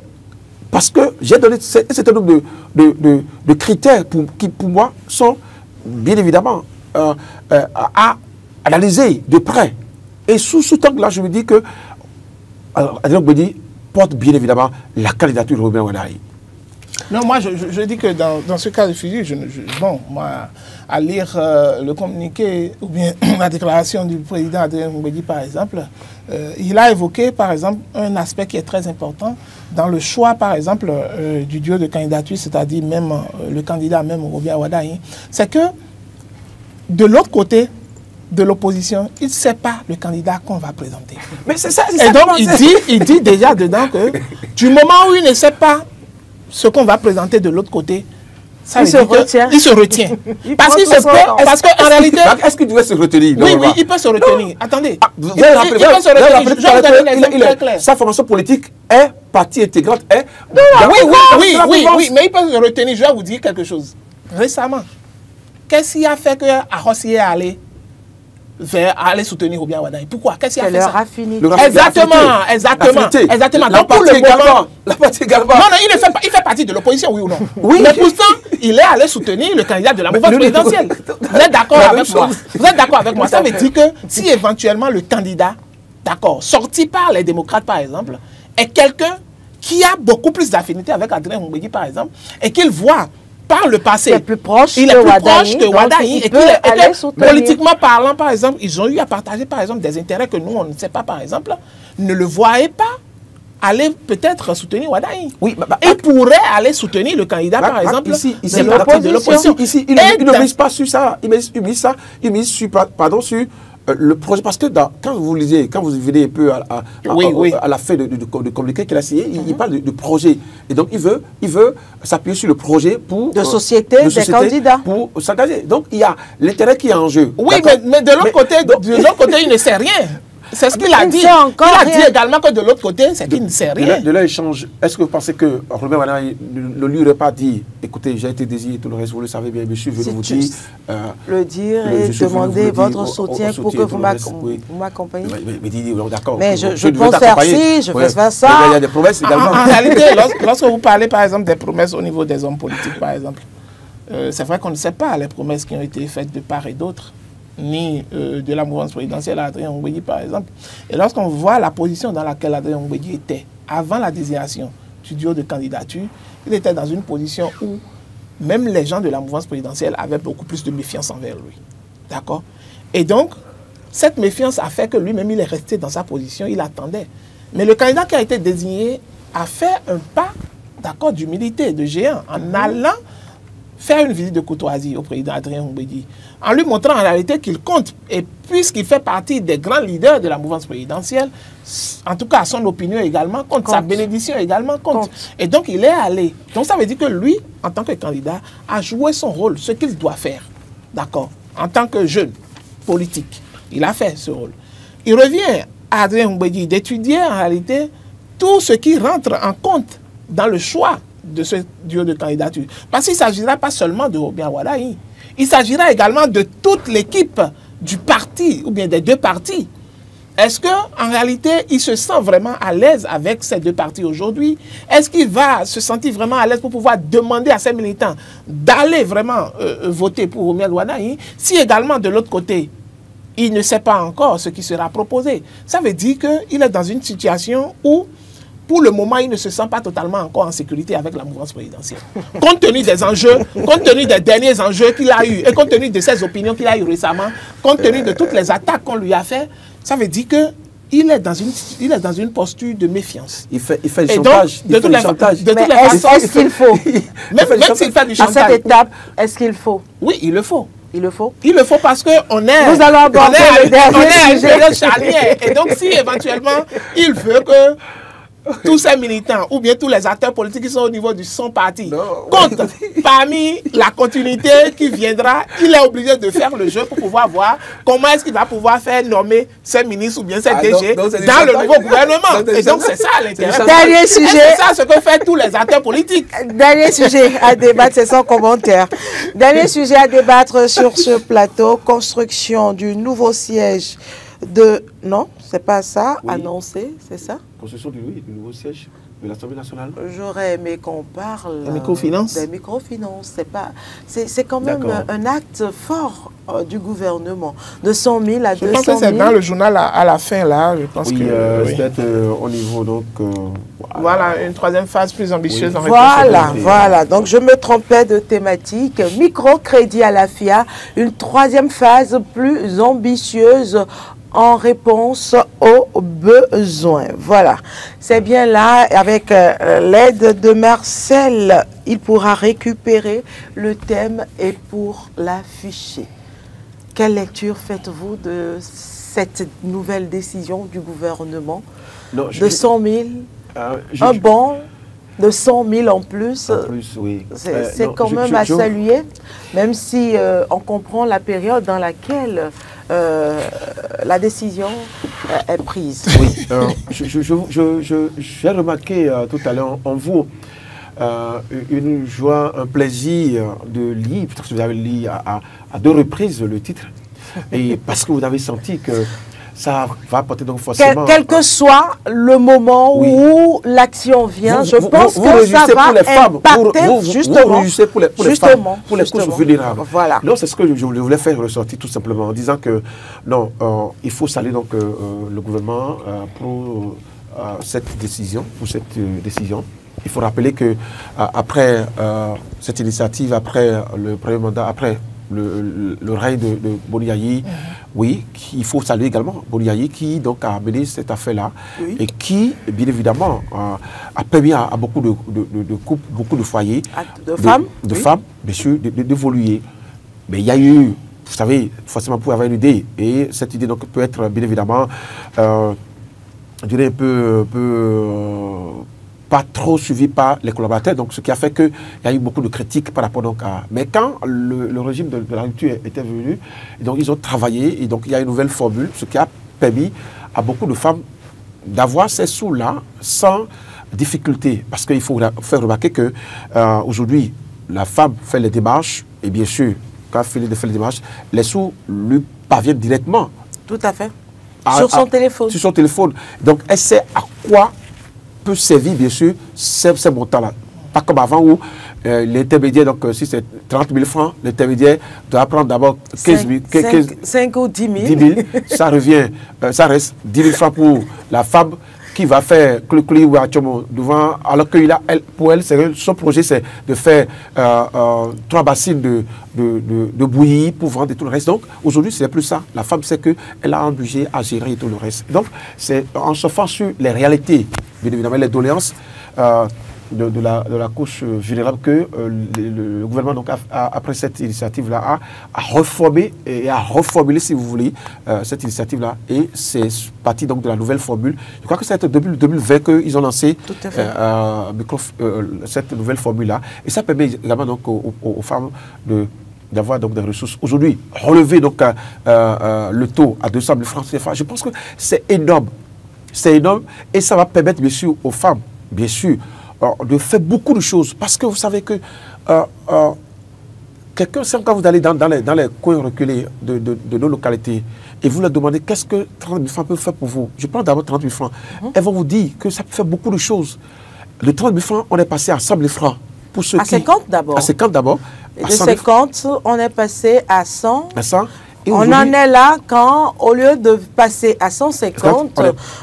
parce que j'ai donné un certain nombre de critères qui, pour moi, sont bien évidemment à analyser de près. Et sous ce temps-là, je me dis que Adrien Mbedji porte bien évidemment la candidature de Romain Wadayi. Non, moi, je dis que dans ce cas de figure, moi, à lire le communiqué ou bien la déclaration du président Adrien Mbedji, par exemple, il a évoqué, par exemple, un aspect qui est très important dans le choix, par exemple, du duo de candidature, c'est-à-dire même le candidat, même Romain Wadayi, c'est que de l'autre côté de l'opposition, il ne sait pas le candidat qu'on va présenter. Mais c'est ça. Et donc, il dit déjà dedans que du moment où il ne sait pas ce qu'on va présenter de l'autre côté, il se retient. Parce qu'en réalité... Est-ce qu'il devait se retenir? Oui, il peut se retenir. Attendez. Il peut se retenir. Sa formation politique est partie intégrante. Oui, mais il peut se retenir. Je vais vous dire quelque chose. Récemment, qu'est-ce qui a fait que Arossi est allé aller soutenir Obiang Wadayi? Pourquoi? Qu'est-ce qui a fait ça? Exactement. Donc pour le moment, la partie également. Non, il fait partie de l'opposition, oui ou non? Oui. Mais pourtant, il est allé soutenir le candidat de la mouvance présidentielle. Vous êtes d'accord avec moi? Vous êtes d'accord avec moi? Ça veut dire que si éventuellement le candidat, d'accord, sorti par les démocrates par exemple, est quelqu'un qui a beaucoup plus d'affinité avec Adrien Mbedi par exemple, et qu'il voit par le passé, il est plus proche de Wadayi et politiquement parlant, par exemple, ils ont eu à partager, par exemple, des intérêts que nous, on ne sait pas, par exemple, ne le voyaient pas aller peut-être soutenir Wadayi. Oui, il pourrait aller soutenir le candidat, par exemple, de l'opposition. Ici, il ne mise pas sur ça. Il mise sur, pardon, sur le projet, parce que quand vous lisez, quand vous venez un peu à la fin de communiqué qu'il a signé, il parle de projet. Et donc, il veut s'appuyer sur le projet pour... De société, des candidats. Pour s'engager. Donc, il y a l'intérêt qui est en jeu. Oui, mais de l'autre côté, il ne sait rien. C'est ce qu'il a dit. Il a dit également que de l'autre côté, c'est qu'il ne sait rien. De l'échange, est-ce que vous pensez que Robert Wadayi ne lui aurait pas dit, écoutez, j'ai été désigné, tout le reste, vous le savez bien, monsieur, je vais vous dire... Le dire et demander votre soutien pour que vous m'accompagniez. D'accord. Mais je peux faire ci, je peux faire ça. Il y a des promesses également. En réalité, lorsque vous parlez, par exemple, des promesses au niveau des hommes politiques, par exemple, c'est vrai qu'on ne sait pas les promesses qui ont été faites de part et d'autre, ni de la mouvance présidentielle à Adrien Mbedi, par exemple. Et lorsqu'on voit la position dans laquelle Adrien Mbedi était avant la désignation du duo de candidature, il était dans une position où même les gens de la mouvance présidentielle avaient beaucoup plus de méfiance envers lui. D'accord? Et donc, cette méfiance a fait que lui-même, il est resté dans sa position, il attendait. Mais le candidat qui a été désigné a fait un pas, d'accord, d'humilité, de géant, en allant faire une visite de courtoisie au président Adrien Mbedi, en lui montrant en réalité qu'il compte. Et puisqu'il fait partie des grands leaders de la mouvance présidentielle, en tout cas son opinion également compte, sa bénédiction également compte. Et donc il est allé. Donc ça veut dire que lui, en tant que candidat, a joué son rôle, ce qu'il doit faire. D'accord? En tant que jeune politique, il a fait ce rôle. Il revient à Adrien Mbedi d'étudier en réalité tout ce qui rentre en compte dans le choix de ce duo de candidature. Parce qu'il ne s'agira pas seulement de Obiang Wadayi. Il s'agira également de toute l'équipe du parti, ou bien des deux partis. Est-ce qu'en réalité, il se sent vraiment à l'aise avec ces deux partis aujourd'hui? Est-ce qu'il va se sentir vraiment à l'aise pour pouvoir demander à ses militants d'aller vraiment voter pour Obiang Wadayi? Si également, de l'autre côté, il ne sait pas encore ce qui sera proposé, ça veut dire qu'il est dans une situation où, pour le moment, il ne se sent pas totalement encore en sécurité avec la mouvance présidentielle. Compte tenu des enjeux, compte tenu des derniers enjeux qu'il a eus, et compte tenu de ses opinions qu'il a eues récemment, compte tenu de toutes les attaques qu'on lui a fait, ça veut dire qu'il est dans une posture de méfiance. Il fait du chantage. Mais est-ce qu'il faut? Même s'il fait du chantage. À cette étape, est-ce qu'il faut? Oui, il le faut. Il le faut? Il le faut parce qu'on est... Nous allons aborder le dernier sujet. Charnière. Et donc, si éventuellement, il veut que tous ces militants ou bien tous les acteurs politiques qui sont au niveau de son parti comptent parmi la continuité qui viendra, il est obligé de faire le jeu pour pouvoir voir comment est-ce qu'il va pouvoir faire nommer ses ministres ou bien ses DG dans le nouveau gouvernement. Et donc c'est ça l'intérêt. Dernier sujet. C'est ça ce que font tous les acteurs politiques. Dernier sujet à débattre, c'est sans commentaire. Dernier sujet à débattre sur ce plateau, construction du nouveau siège de... Non, c'est pas ça, oui. Annoncé, c'est ça? Construction du nouveau siège de l'Assemblée nationale. J'aurais aimé qu'on parle des microfinances. Des microfinances, c'est quand même un acte fort du gouvernement, de 100 000 à 200 000. Je pense que c'est dans le journal à la fin, là, je pense que... Oui, peut-être au niveau, donc... Voilà, une troisième phase plus ambitieuse. Oui. Voilà, donc je me trompais de thématique. Microcrédit à la FIA, une troisième phase plus ambitieuse en réponse aux besoins. Voilà, c'est bien là, avec l'aide de Marcel, il pourra récupérer le thème et pour l'afficher. Quelle lecture faites-vous de cette nouvelle décision du gouvernement de 100 000, un bon de 100 000 en plus? Oui. C'est quand même à saluer, même si on comprend la période dans laquelle la décision est prise. Oui, j'ai remarqué tout à l'heure en vous une joie, un plaisir de lire, parce que vous avez lu à 2 reprises le titre, et parce que vous avez senti que ça va apporter donc forcément... Quel que soit le moment où l'action vient, je pense que ça va impacter justement. Vous réussissez pour les femmes, pour les couches vulnérables. Voilà. Non, c'est ce que je voulais faire ressortir tout simplement, en disant que non, il faut saluer donc le gouvernement pour cette décision, Il faut rappeler que après cette initiative, après le premier mandat, après le règne de Boni Yayi, oui, il faut saluer également Boni Yayi qui donc a mené cette affaire-là et qui, bien évidemment, a permis à beaucoup de couples, beaucoup de foyers, de femmes, bien sûr, d'évoluer. Mais il y a eu, vous savez, forcément pour avoir une idée, et cette idée donc peut être bien évidemment, je dirais un peu pas trop suivi par les collaborateurs, donc ce qui a fait qu'il y a eu beaucoup de critiques par rapport donc à... Mais quand le régime de la rupture était venu, donc ils ont travaillé, et donc il y a une nouvelle formule, ce qui a permis à beaucoup de femmes d'avoir ces sous-là sans difficulté. Parce qu'il faut faire remarquer que aujourd'hui, la femme fait les démarches, et bien sûr, quand elle fait les démarches, les sous lui parviennent directement. Tout à fait. Sur son téléphone. Sur son téléphone. Donc elle sait à quoi peut servir, bien sûr, ces montants-là. Pas comme avant où l'intermédiaire, donc si c'est 30 000 francs, l'intermédiaire doit prendre d'abord 15 000, 5 ou 10 000. 10 000, ça revient, ça reste 10 000 francs pour la femme qui va faire clou-clou ou atchomo devant, alors que pour elle, son projet, c'est de faire 3 bassines de bouillie pour vendre et tout le reste. Donc, aujourd'hui, c'est plus ça. La femme sait qu'elle a un budget à gérer et tout le reste. Donc, c'est en se fondant sur les réalités, bien évidemment, les doléances de la couche vulnérable que le gouvernement, donc, après cette initiative-là, a reformé et a reformulé, si vous voulez, cette initiative-là. Et c'est parti donc de la nouvelle formule. Je crois que c'est depuis 2020 qu'ils ont lancé cette nouvelle formule-là. Et ça permet également donc, aux femmes d'avoir donc des ressources. Aujourd'hui, relever donc le taux à 200 000 francs CFA, je pense que c'est énorme. C'est énorme et ça va permettre bien sûr aux femmes, bien sûr, de faire beaucoup de choses. Parce que vous savez que quelqu'un, quand vous allez dans les coins reculés de nos localités et vous leur demandez qu'est-ce que 30 000 francs peuvent faire pour vous, je prends d'abord 30 000 francs, elles vont vous dire que ça peut faire beaucoup de choses. De 30 000 francs, on est passé à 100 000 francs. Pour ceux à 50 d'abord. À 50 d'abord. De 50, on est passé à 100. À 100. On en est là quand, au lieu de passer à 150,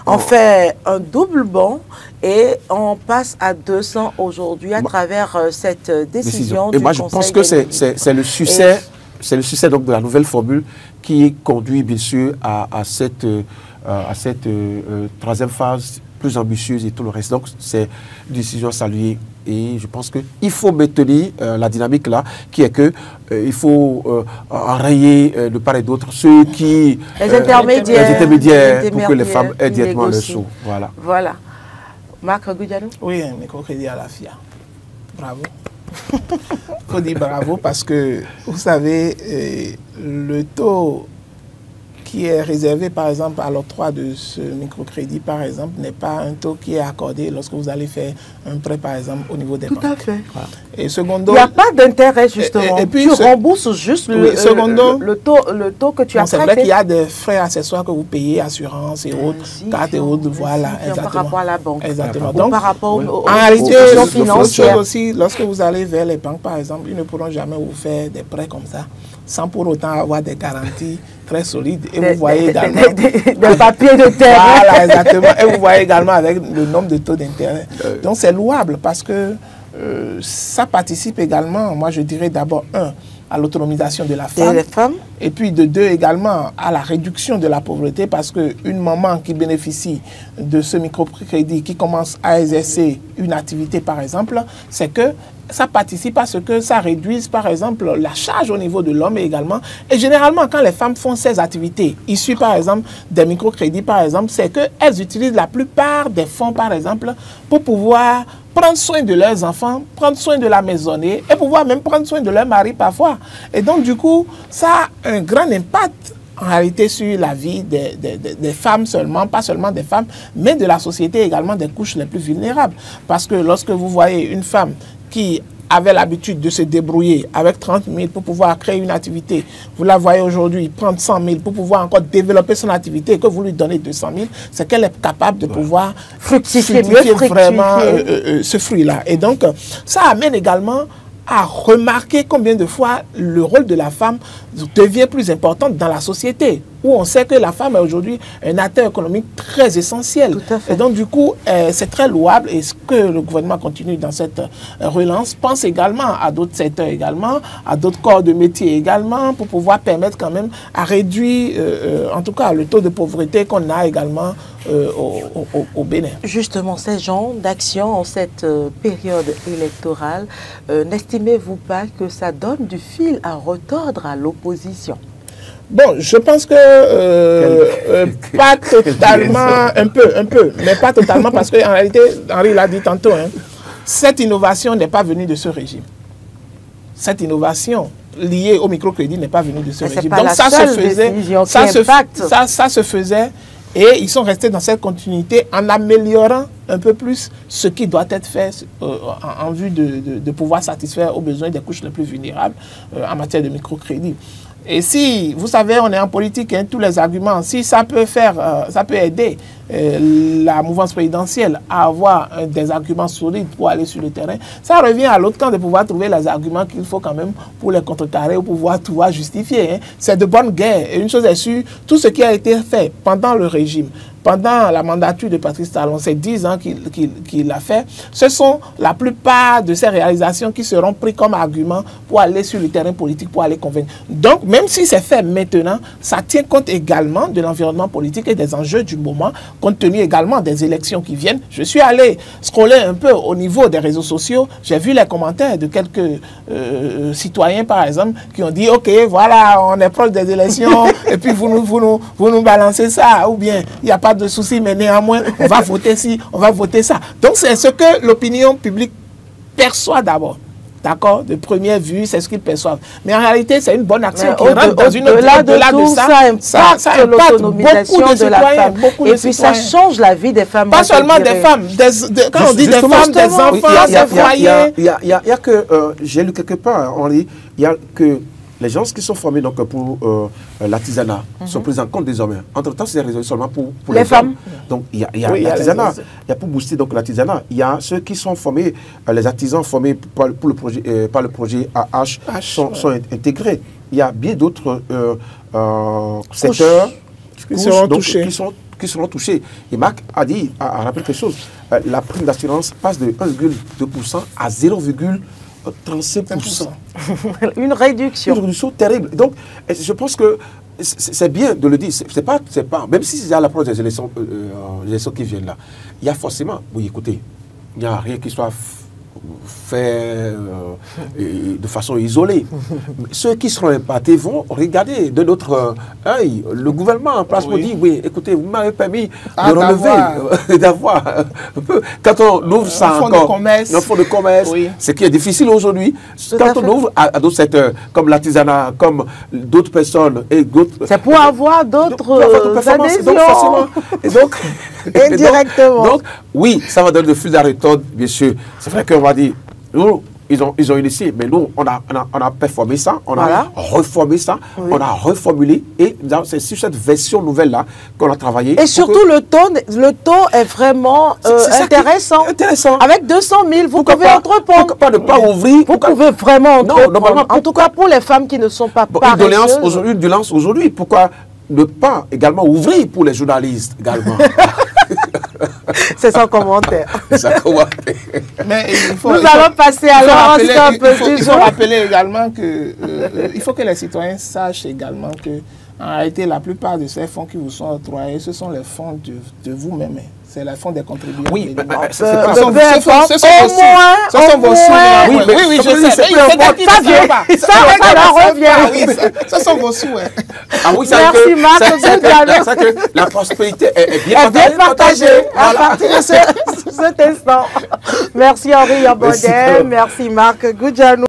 on fait un double bond et on passe à 200 aujourd'hui à travers cette décision du Conseil. Et moi, je pense que c'est le succès, donc de la nouvelle formule qui conduit bien sûr à cette troisième phase plus ambitieuse et tout le reste. Donc, c'est une décision à saluer. Et je pense qu'il faut maintenir la dynamique là, qui est que il faut enrayer de part et d'autre ceux qui... Les intermédiaires pour que les femmes aient directement le sous. Voilà. Voilà. Marc Goudiano? Oui, un microcrédit à la FIA. Bravo. Il faut dire bravo parce que, vous savez, le taux qui est réservé, par exemple, à l'octroi de ce microcrédit, par exemple, n'est pas un taux qui est accordé lorsque vous allez faire un prêt, par exemple, au niveau des banques. Tout à fait. Voilà. Et secondo, il n'y a pas d'intérêt, justement. Et puis, tu rembourses juste le taux que tu as prêté. C'est vrai qu'il y a des frais accessoires que vous payez, assurance et autres, carte et autres, voilà, exactement. Par rapport à la banque. Exactement. Donc, par rapport aux institutions financières aussi, lorsque vous allez vers les banques, par exemple, ils ne pourront jamais vous faire des prêts comme ça, sans pour autant avoir des garanties très solides. Et vous voyez également... Des papiers de terrain. Voilà, exactement. Et vous voyez également avec le nombre de taux d'intérêt. Donc, c'est louable parce que ça participe également, moi je dirais d'abord, à l'autonomisation de la femme. Et puis de 2 également à la réduction de la pauvreté parce qu'une maman qui bénéficie de ce microcrédit, qui commence à exercer une activité par exemple, c'est que ça participe à ce que ça réduise, par exemple, la charge au niveau de l'homme également. Et généralement, quand les femmes font ces activités, issues, par exemple, des microcrédits, par exemple, c'est qu'elles utilisent la plupart des fonds, par exemple, pour pouvoir prendre soin de leurs enfants, prendre soin de la maisonnée et pouvoir même prendre soin de leur mari parfois. Et donc, du coup, ça a un grand impact en réalité sur la vie des femmes seulement, pas seulement des femmes, mais de la société également, des couches les plus vulnérables. Parce que lorsque vous voyez une femme qui avait l'habitude de se débrouiller avec 30 000 pour pouvoir créer une activité, vous la voyez aujourd'hui prendre 100 000 pour pouvoir encore développer son activité et que vous lui donnez 200 000, c'est qu'elle est capable de pouvoir fructifier vraiment ce fruit-là. Et donc, ça amène également à remarquer combien de fois le rôle de la femme devient plus important dans la société, où on sait que la femme est aujourd'hui un acteur économique très essentiel. Tout à fait. Et donc, du coup, c'est très louable. Et ce que le gouvernement continue dans cette relance, pense également à d'autres secteurs également, à d'autres corps de métier également, pour pouvoir permettre quand même à réduire, en tout cas, le taux de pauvreté qu'on a également au Bénin. Justement, ces genres d'actions en cette période électorale, n'estimez-vous pas que ça donne du fil à retordre à l'opposition? Bon, je pense que pas totalement, un peu, mais pas totalement, parce qu'en réalité, Henri l'a dit tantôt, hein, cette innovation n'est pas venue de ce régime. Cette innovation liée au microcrédit n'est pas venue de ce régime. Donc ça se faisait, et ils sont restés dans cette continuité en améliorant un peu plus ce qui doit être fait en vue de pouvoir satisfaire aux besoins des couches les plus vulnérables en matière de microcrédit. Et si, vous savez, on est en politique, hein, tous les arguments, si ça peut ça peut aider la mouvance présidentielle à avoir des arguments solides pour aller sur le terrain, ça revient à l'autre camp de pouvoir trouver les arguments qu'il faut quand même pour les contrecarrer ou pouvoir justifier. Hein. C'est de bonne guerre. Et une chose est sûre, tout ce qui a été fait pendant le régime, pendant la mandature de Patrice Talon, c'est 10 ans qu'il a fait, ce sont la plupart de ces réalisations qui seront prises comme argument pour aller sur le terrain politique, pour aller convaincre. Donc, même si c'est fait maintenant, ça tient compte également de l'environnement politique et des enjeux du moment, compte tenu également des élections qui viennent. Je suis allé scroller un peu au niveau des réseaux sociaux, j'ai vu les commentaires de quelques citoyens, par exemple, qui ont dit « Ok, voilà, on est proche des élections, et puis vous nous balancez ça, ou bien il n'y a pas de souci, mais néanmoins, on va voter ci, on va voter ça. » Donc, c'est ce que l'opinion publique perçoit d'abord. D'accord? De première vue, c'est ce qu'ils perçoivent. Mais en réalité, c'est une bonne action qui rentre dans une autre. Au-delà de ça, ça impacte l'autonomisation de la femme. Et puis, ça change la vie des femmes. Pas seulement des femmes. Quand on dit des femmes, des enfants, des foyers. Il y a que, j'ai lu quelque part, Henri, il y a que les gens qui sont formés donc, pour l'artisanat sont pris en compte désormais. Entre-temps, c'est réservé seulement pour les femmes. Donc, il y a l'artisanat. Il y a pour booster l'artisanat. Il y a ceux qui sont formés, les artisans formés par le projet AH sont intégrés. Il y a bien d'autres secteurs qui seront touchés. Et Marc a rappelé quelque chose. La prime d'assurance passe de 1,2% à 0,35%. Une réduction. Une réduction terrible. Donc, je pense que c'est bien de le dire. C'est pas, même si c'est à l'approche des élections qui viennent là, il y a forcément, oui, écoutez, il n'y a rien qui soit fait de façon isolée. Ceux qui seront impactés vont regarder de notre œil le gouvernement en place pour dire, oui, écoutez, vous m'avez permis de relever, d'avoir un peu. Quand on ouvre ça encore, un fonds de commerce, ce qui est difficile aujourd'hui, quand on ouvre à d'autres secteurs, comme l'artisanat, comme d'autres personnes et d'autres... C'est pour avoir d'autres adhésions. Et donc, indirectement. Donc, oui, ça va donner le fil d'arrêt, bien sûr. C'est vrai qu'on va dire, nous, ils ont initié, mais nous, on a performé ça, on a reformé ça, on a reformulé, et c'est sur cette version nouvelle-là qu'on a travaillé. Et surtout, le taux est vraiment intéressant. Avec 200 000, vous pouvez entreprendre. Pourquoi pas ne pas ouvrir? Vous pouvez vraiment entreprendre. En tout cas, pour les femmes qui ne sont pas paresseuses. Une doléance aujourd'hui, pourquoi ne pas également ouvrir pour les journalistes également? C'est sans commentaire. Mais nous allons passer alors un peu plus. Il faut rappeler également que il faut que les citoyens sachent également que en réalité la plupart de ces fonds qui vous sont octroyés, ce sont les fonds de vous-même. C'est la fonds des contribuables. Oui, ce sont vos sous. Oui, je sais. Ça revient. Ce sont vos sous. Merci Marc. La prospérité est bien partagée à partir de cet instant. Merci Henri Yambodel. Merci Marc Goudjanou.